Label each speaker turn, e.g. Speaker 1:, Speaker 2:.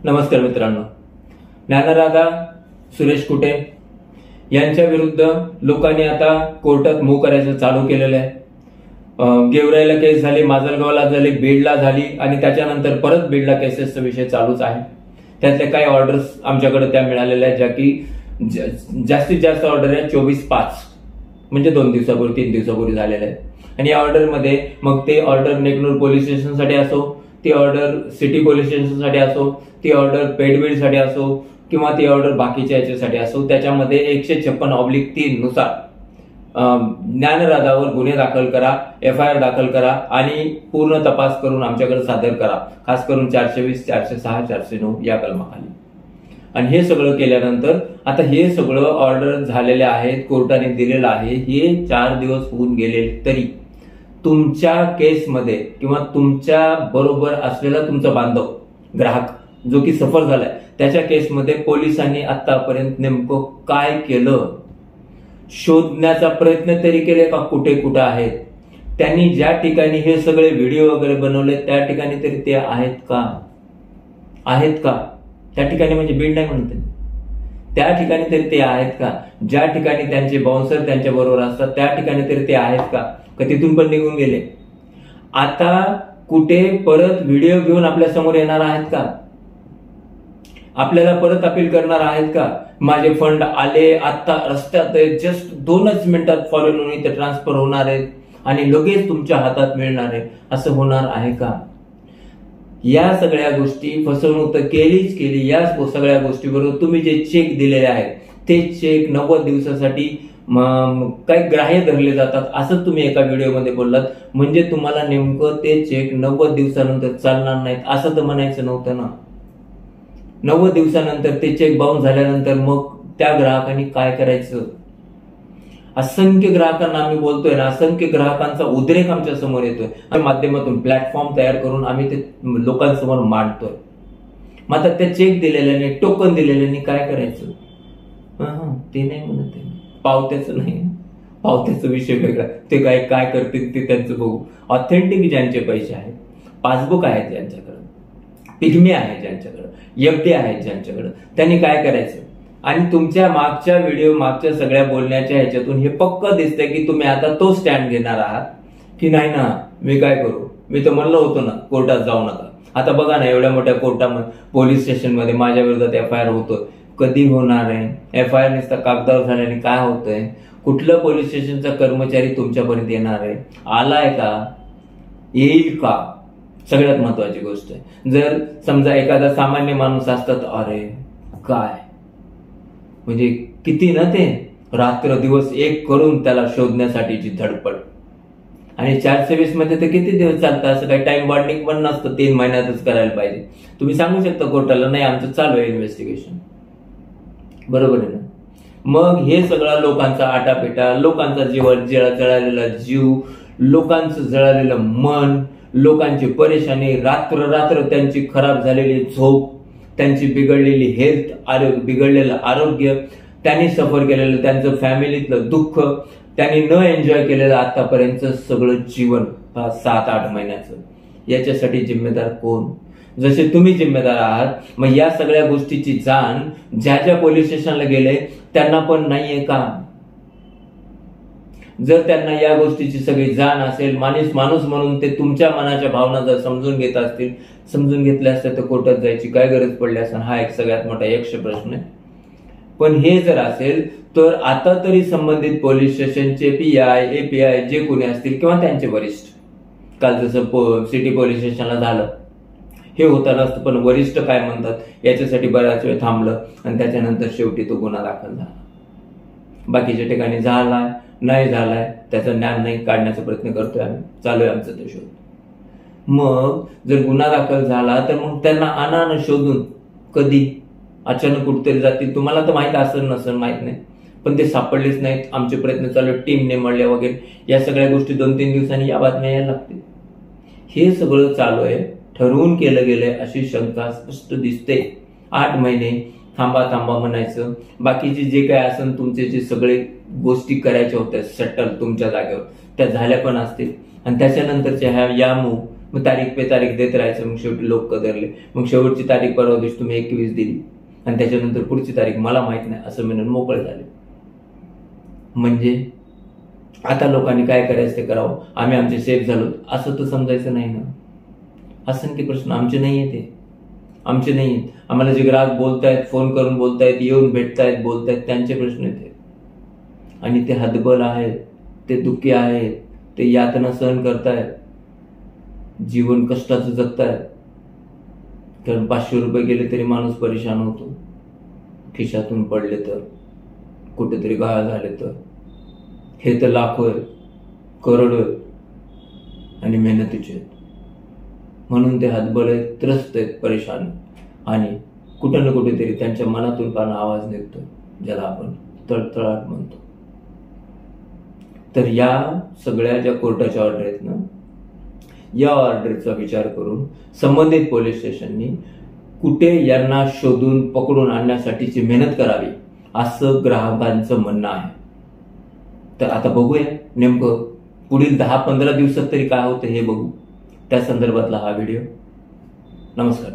Speaker 1: नमस्कार मित्रांनो, ज्ञानराधा सुरेश कुटे यांच्या विरुद्ध लोकांनी आता कोर्टात मूव्ह करायचं चालू केलेलं आहे. गेवराईला केस झाली, माजलगावला झाली, बीडला झाली आणि त्याच्यानंतर परत बीडला केसेसचा विषय चालूच आहे. त्यातले काही ऑर्डर्स आमच्याकडे त्या मिळालेल्या आहेत, ज्या की जास्तीत जास्त ऑर्डर आहे 24/5 म्हणजे 2 दिवसापूर्वी 3 दिवसापूर्वी झालेल्या आहेत. आणि या ऑर्डरमध्ये मग ते ऑर्डर नेकनूर पोलीस स्टेशनसाठी असो, ती ऑर्डर सिटी पोलीस स्टेशनसाठी असो, ती ऑर्डर पेडबीडसाठी असो किंवा ती ऑर्डर बाकीच्या याच्यासाठी असो, त्याच्यामध्ये 156/3 नुसार ज्ञानराधावर गुन्हे दाखल करा, FIR दाखल करा आणि पूर्ण तपास करून आमच्याकडे सादर करा. खास करून 420, 406, 409 या कलमाखाली. आणि हे सगळं केल्यानंतर आता हे सगळं ऑर्डर झालेले आहेत, कोर्टाने दिलेलं आहे. हे 4 दिवस होऊन गेले तरी तुमच्या केसमध्ये किंवा तुमच्या बरोबर असलेला तुमचा बांधव ग्राहक जो की सफर झालाय त्याच्या केसमध्ये पोलिसांनी आतापर्यंत नेमकं काय केलं, शोधण्याचा प्रयत्न तरी केले का? कुठे कुठे आहेत त्यांनी? ज्या ठिकाणी हे सगळे व्हिडिओ वगैरे बनवले त्या ठिकाणी तरी ते आहेत का? आहेत का? त्या ठिकाणी म्हणजे बीड नाही म्हणते, त्या ठिकाणी तरी ते आहेत का? ज्या ठिकाणी त्यांचे बाउन्सर त्यांच्या बरोबर असतात त्या ठिकाणी तरी ते आहेत का? तिथून पण निघून गेले? आता कुठे परत व्हिडिओ घेऊन आपल्या समोर येणार आहेत का? आपल्याला परत अपील करणार आहेत का? माझे फंड आले, आता रस्त्यात जस्ट 2च मिनिटात फॉरेन होऊन इथे ट्रान्सफर होणार आहेत आणि लगेच तुमच्या हातात मिळणार आहे, असं होणार आहे का? या सगळ्या गोष्टी फसवणूक तर केलीच केली. या सगळ्या गोष्टीबरोबर तुम्ही जे चेक दिलेले आहेत ते चेक 90 दिवसासाठी काही ग्राह्य धरले जातात असं तुम्ही एका व्हिडिओमध्ये बोललात. म्हणजे तुम्हाला नेमकं ते चेक 90 दिवसानंतर चालणार नाहीत असं तर म्हणायचं नव्हतं ना. 90 दिवसानंतर ते चेक बाउन्स झाल्यानंतर मग त्या ग्राहकांनी काय करायचं? असंख्य ग्राहकांना आम्ही बोलतोय ना, असंख्य ग्राहकांचा उद्रेक आमच्या समोर येतोय. आम्ही माध्यमातून प्लॅटफॉर्म तयार करून आम्ही ते लोकांसमोर मांडतोय. मग आता ते चेक दिलेल्याने, टोकन दिलेल्याने काय करायचं? ते नाही म्हणत आहे, पावत्याचं नाही, पावत्याचा विषय वेगळा. ते काय करतील ते त्यांचं बघू. ऑथेंटिक ज्यांचे पैसे आहेत, पासबुक आहेत ज्यांच्याकडे, पिग्मी आहे ज्यांच्याकडे, FD आहेत ज्यांच्याकडे, त्यांनी काय करायचं? आणि तुमच्या मागच्या व्हिडिओ, मागच्या सगळ्या बोलण्याच्या ह्याच्यातून हे पक्क दिसतंय की तुम्ही आता तो स्टँड घेणार आहात की नाही ना, मी काय करू, मी तर म्हणलं होतं ना कोर्टात जाऊ नका. आता बघा ना, एवढ्या मोठ्या कोर्टामध्ये, पोलीस स्टेशनमध्ये माझ्या विरोधात FIR होतोय. कधी होणार आहे? FIR नुसता कागदावर झाल्याने काय होतंय? कुठलं पोलीस स्टेशनचा कर्मचारी तुमच्यापर्यंत येणार आहे? आलाय का? येईल का? सगळ्यात महत्वाची गोष्ट आहे. जर समजा एखादा सामान्य माणूस असतात, अरे काय म्हणजे किती ना, ते रात्र दिवस एक करून त्याला शोधण्यासाठीची धडपड. आणि 420 मध्ये तर किती दिवस चालतं? असं काही टाइम बॉन्डिंग पण नसतं, 3 महिन्यातच करायला पाहिजे. तुम्ही सांगू शकता कोर्टाला, नाही आमचं चालू आहे इन्व्हेस्टिगेशन, बरोबर आहे ना? मग हे सगळं लोकांचा आटापिटा, लोकांचा जळालेला जीव, लोकांचं जळालेलं मन, लोकांची परेशानी, रात्र त्यांची खराब झालेली झोप, त्यांची बिघडलेली हेल्थ, बिघडलेलं आरोग्य, त्यांनी सफर केलेलं त्यांचं फॅमिलीतलं दुःख, त्यांनी न एन्जॉय केलेलं आतापर्यंतचं सगळं जीवन 7-8 महिन्याचं, याच्यासाठी जिम्मेदार कोण? जसे तुम्ही जिम्मेदार आहात. मग या सगळ्या गोष्टीची जाण ज्या पोलीस स्टेशनला गेले त्यांना पण नाहीये का? जर त्यांना या गोष्टीची सगळी जाण असेल, माणूस म्हणून ते तुमच्या मनाच्या भावना जर समजून घेत असतील, समजून घेतल्या असत्या तर कोर्टात जायची काय गरज पडली असेल? हा एक सगळ्यात मोठा यक्ष प्रश्न आहे. पण हे जर असेल तर आता तरी संबंधित पोलीस स्टेशनचे PI, API जे कोणी असतील किंवा त्यांचे वरिष्ठ, काल जसं सिटी पोलीस स्टेशनला झालं हे होताना, पण वरिष्ठ काय म्हणतात याच्यासाठी बऱ्याच वेळ थांबलं आणि त्याच्यानंतर शेवटी तो गुन्हा दाखल झाला. बाकीच्या ठिकाणी झालाय नाही झालाय त्याचं ज्ञान नाही काढण्याचा प्रयत्न करतोय आम्ही, चालू आहे आमचं ते शोध. मग जर गुन्हा दाखल झाला तर मग त्यांना आणा ना शोधून. कधी? अचानक कुठेतरी जातील. तुम्हाला तर माहित असेल नसेल माहित नाही, पण ते सापडलेच नाहीत. आमचे प्रयत्न चालू, टीम नेमळल्या वगैरे, या सगळ्या गोष्टी 2-3 दिवसांनी या बातम्या यायला लागतील. हे सगळं चालू आहे, ठरवून केलं गेलंय अशी शंका स्पष्ट दिसते. 8 महिने थांबा म्हणायचं. बाकीचे जे काय असेल तुमचे जे सगळे गोष्टी करायच्या होत्या सेटल तुमच्या जागेवर, त्या झाल्या पण असतील. आणि त्याच्यानंतरच्या ह्या मूव मग तारीख पे तारीख देत राहायचं. मग शेवटी लोक कदरले. मग शेवटची तारीख परवा दिवशी तुम्ही 21 दिली आणि त्याच्यानंतर पुढची तारीख मला माहित नाही असं म्हणून मोकळे झाले. म्हणजे आता लोकांनी काय करायचं ते करावं, आम्ही आमचे सेफ झालो असं तर समजायचं नाही ना. असंख्य प्रश्न आमचे नाही आहेत, आमचे नाही आहेत. आम्हाला जे ग्राहक बोलतायत, फोन करून बोलतायत, येऊन भेटतायत, बोलतायत, त्यांचे प्रश्न येते. आणि ते हतबल आहेत, ते दुःखी आहेत, ते यातना सहन करतायत, जीवन कष्टाचं जगतायत. कारण 500 रुपये गेले तरी माणूस परेशान होतो. खिशातून पडले तर, कुठेतरी घाळ झाले तर. हे तर लाखो आहेत, करोडो आहेत आणि मेहनतीचे आहेत. म्हणून ते हतबल आहेत, त्रस्त आहेत, परेशान. आणि कुठं ना कुठेतरी त्यांच्या मनातून कारण आवाज निघतो ज्याला आपण तळतळाट म्हणतो. तर या सगळ्या ज्या कोर्टाच्या ऑर्डर आहेत ना, या ऑर्डरचा विचार करून संबंधित पोलीस स्टेशननी कुठे यांना शोधून पकडून आणण्यासाठीची मेहनत करावी असं ग्राहकांचं म्हणणं आहे. तर आता बघूया नेमकं पुढील 10-15 दिवसात तरी काय होतं हे बघू. त्या संदर्भातला हा व्हिडिओ. नमस्कार.